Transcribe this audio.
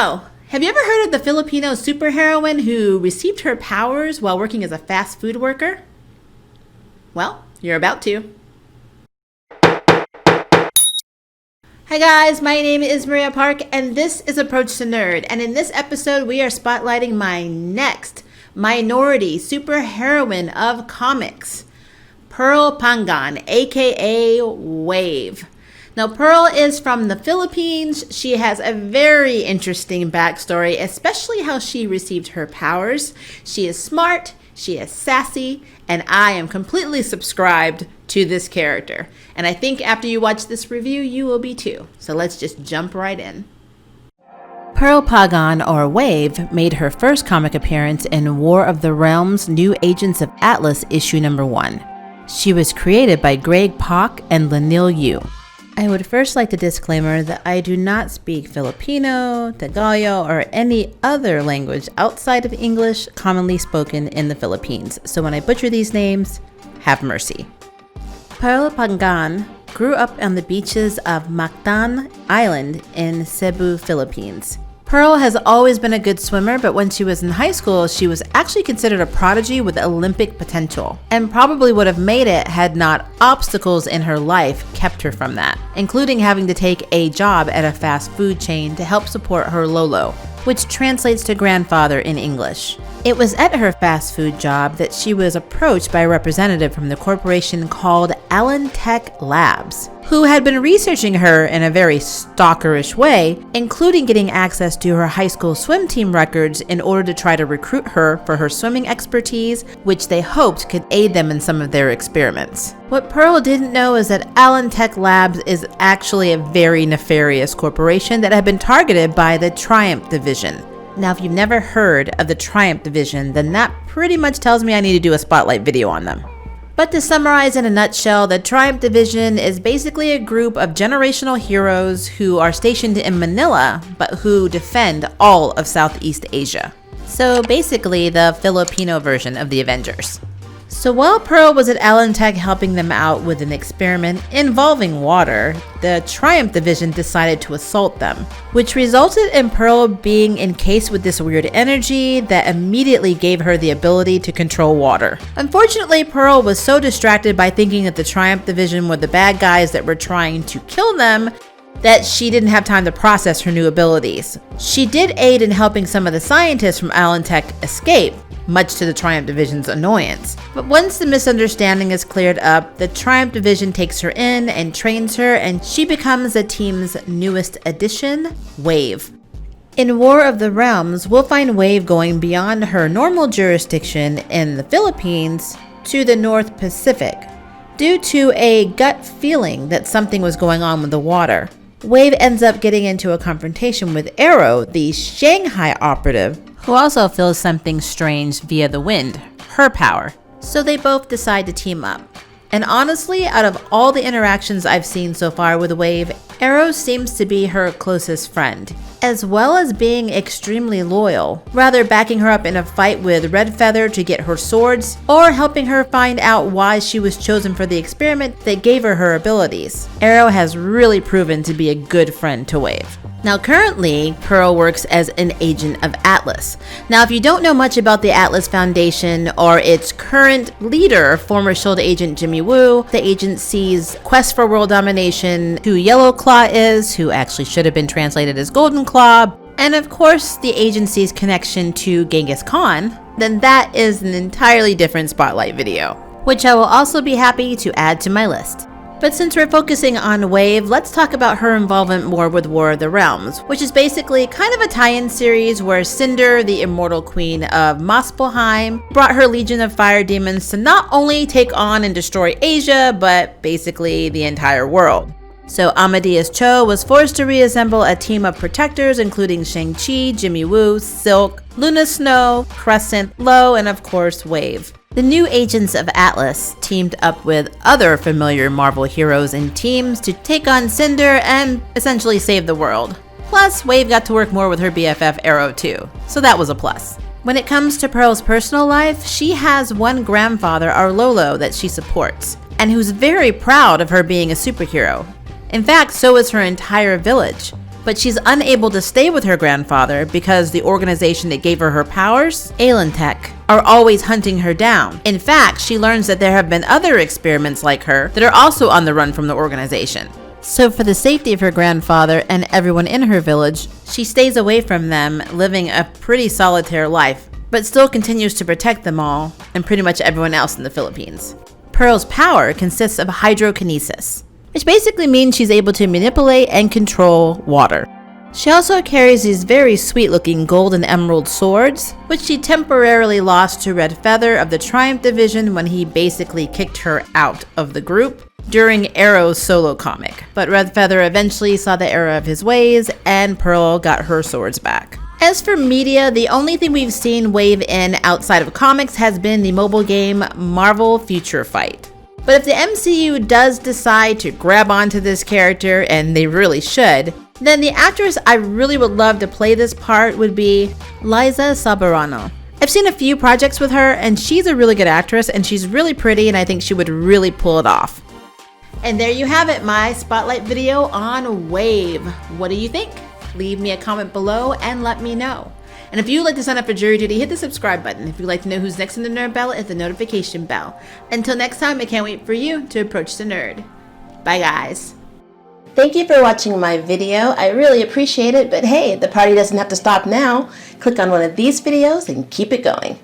So, have you ever heard of the Filipino superheroine who received her powers while working as a fast food worker? Well, you're about to. Hi guys, my name is Maria Park and this is Approach to Nerd, and in this episode we are spotlighting my next minority superheroine of comics, Pearl Pangan, aka Wave. Now, Pearl is from the Philippines. She has a very interesting backstory, especially how she received her powers. She is smart, she is sassy, and I am completely subscribed to this character. And I think after you watch this review, you will be too. So let's just jump right in. Pearl Pangan, or Wave, made her first comic appearance in War of the Realms New Agents of Atlas issue number 1. She was created by Greg Pak and Lanil Yu. I would first like to disclaimer that I do not speak Filipino, Tagalog, or any other language outside of English commonly spoken in the Philippines. So when I butcher these names, have mercy. Pearl Pangan grew up on the beaches of Mactan Island in Cebu, Philippines. Pearl has always been a good swimmer, but when she was in high school, she was actually considered a prodigy with Olympic potential, and probably would have made it had not obstacles in her life kept her from that, including having to take a job at a fast food chain to help support her Lolo, which translates to grandfather in English. It was at her fast food job that she was approached by a representative from the corporation called Untitled Labs, who had been researching her in a very stalkerish way, including getting access to her high school swim team records in order to try to recruit her for her swimming expertise, which they hoped could aid them in some of their experiments. What Pearl didn't know is that Untitled Labs is actually a very nefarious corporation that had been targeted by the Triumph Division. Now, if you've never heard of the Triumph Division, then that pretty much tells me I need to do a spotlight video on them. But to summarize in a nutshell, the Triumph Division is basically a group of generational heroes who are stationed in Manila, but who defend all of Southeast Asia. So basically the Filipino version of the Avengers. So while Pearl was at Allentech helping them out with an experiment involving water, the Triumph Division decided to assault them, which resulted in Pearl being encased with this weird energy that immediately gave her the ability to control water. Unfortunately, Pearl was so distracted by thinking that the Triumph Division were the bad guys that were trying to kill them that she didn't have time to process her new abilities. She did aid in helping some of the scientists from Allentech escape, much to the Triumph Division's annoyance. But once the misunderstanding is cleared up, the Triumph Division takes her in and trains her, and she becomes the team's newest addition, Wave. In War of the Realms, we'll find Wave going beyond her normal jurisdiction in the Philippines to the North Pacific, due to a gut feeling that something was going on with the water. Wave ends up getting into a confrontation with Arrow, the Shanghai operative, who also feels something strange via the wind, her power. So they both decide to team up. And honestly, out of all the interactions I've seen so far with Wave, Arrow seems to be her closest friend, as well as being extremely loyal, rather backing her up in a fight with Red Feather to get her swords, or helping her find out why she was chosen for the experiment that gave her her abilities. Arrow has really proven to be a good friend to Wave. Now currently, Pearl works as an agent of Atlas. Now if you don't know much about the Atlas Foundation or its current leader, former SHIELD agent Jimmy Woo, the agency's quest for world domination, who Yellow Claw is, who actually should have been translated as Golden Claw, and of course the agency's connection to Genghis Khan, then that is an entirely different spotlight video, which I will also be happy to add to my list. But since we're focusing on Wave, let's talk about her involvement more with War of the Realms, which is basically kind of a tie-in series where Cinder, the immortal queen of Muspelheim, brought her legion of fire demons to not only take on and destroy Asia, but basically the entire world. So Amadeus Cho was forced to reassemble a team of protectors including Shang-Chi, Jimmy Woo, Silk, Luna Snow, Crescent, Lo, and of course Wave. The new agents of Atlas teamed up with other familiar Marvel heroes and teams to take on Cinder and essentially save the world. Plus, Wave got to work more with her BFF Arrow too, so that was a plus. When it comes to Pearl's personal life, she has one grandfather, Arlolo, that she supports, and who's very proud of her being a superhero. In fact, so is her entire village. But she's unable to stay with her grandfather because the organization that gave her powers, Alentech, are always hunting her down. In fact, she learns that there have been other experiments like her that are also on the run from the organization. So for the safety of her grandfather and everyone in her village, she stays away from them, living a pretty solitary life, but still continues to protect them all and pretty much everyone else in the Philippines. Pearl's power consists of hydrokinesis, which basically means she's able to manipulate and control water. She also carries these very sweet-looking gold and emerald swords, which she temporarily lost to Red Feather of the Triumph Division when he basically kicked her out of the group during Arrow's solo comic. But Red Feather eventually saw the error of his ways, and Pearl got her swords back. As for media, the only thing we've seen wave in outside of comics has been the mobile game Marvel Future Fight. But if the MCU does decide to grab onto this character, and they really should, then the actress I really would love to play this part would be Liza Soberano. I've seen a few projects with her, and she's a really good actress, and she's really pretty, and I think she would really pull it off. And there you have it, my spotlight video on Wave. What do you think? Leave me a comment below and let me know. And if you'd like to sign up for Jury Duty, hit the subscribe button. If you'd like to know who's next in the nerd bell, hit the notification bell. Until next time, I can't wait for you to approach the nerd. Bye, guys. Thank you for watching my video. I really appreciate it, but hey, the party doesn't have to stop now. Click on one of these videos and keep it going.